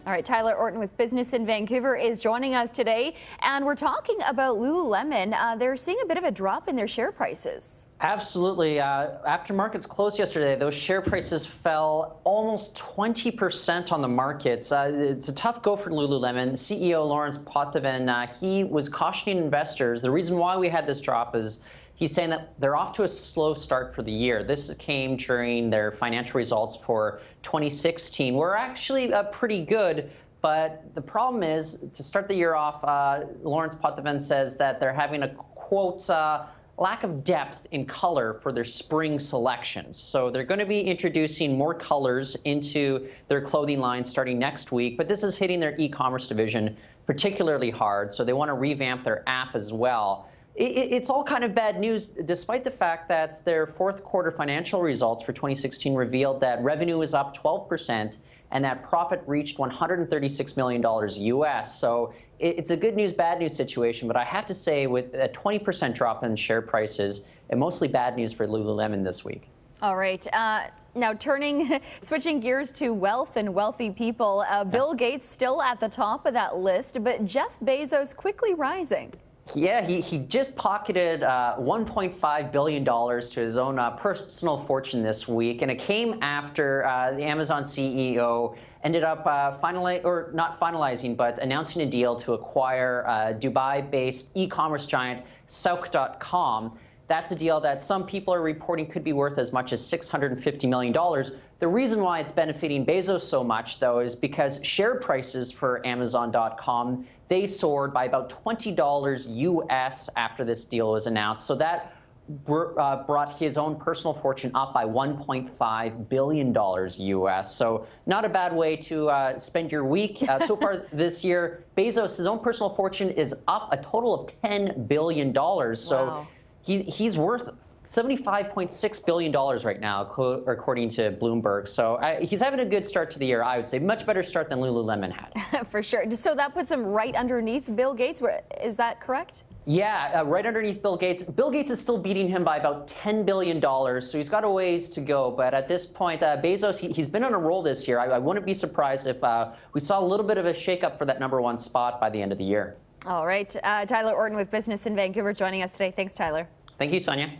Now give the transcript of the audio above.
All right, Tyler Orton with Business in Vancouver is joining us today, and we're talking about Lululemon. They're seeing a bit of a drop in their share prices. Absolutely. After markets closed yesterday, those share prices fell almost 20% on the markets. It's a tough go for Lululemon. CEO Lawrence Potvin, he was cautioning investors. The reason why we had this drop is he's saying that they're off to a slow start for the year. This came during their financial results for 2016. We're actually pretty good, but the problem is, to start the year off, Lawrence Potvin says that they're having a, quote, lack of depth in color for their spring selections. So they're going to be introducing more colors into their clothing line starting next week, but this is hitting their e-commerce division particularly hard, so they want to revamp their app as well. It's all kind of bad news, despite the fact that their fourth quarter financial results for 2016 revealed that revenue was up 12% and that profit reached $136 million US. So it's a good news, bad news situation. But I have to say, with a 20% drop in share prices, and mostly bad news for Lululemon this week. All right. Now switching gears to wealth and wealthy people. Bill Gates still at the top of that list, but Jeff Bezos quickly rising. Yeah, he just pocketed $1.5 billion to his own personal fortune this week, and it came after the Amazon CEO ended up not finalizing, but announcing a deal to acquire Dubai-based e-commerce giant Souq.com. That's a deal that some people are reporting could be worth as much as $650 million. The reason why it's benefiting Bezos so much, though, is because share prices for Amazon.com, they soared by about $20 US after this deal was announced. So that brought his own personal fortune up by $1.5 billion US. So not a bad way to spend your week. So far this year, Bezos, his own personal fortune is up a total of $10 billion. So wow. He's worth $75.6 billion right now, according to Bloomberg. So he's having a good start to the year, I would say. Much better start than Lululemon had. For sure. So that puts him right underneath Bill Gates. Is that correct? Yeah, right underneath Bill Gates. Bill Gates is still beating him by about $10 billion, so he's got a ways to go. But at this point, Bezos, he's been on a roll this year. I wouldn't be surprised if we saw a little bit of a shakeup for that #1 spot by the end of the year. All right. Tyler Orton with Business in Vancouver joining us today. Thanks, Tyler. Thank you, Sonia.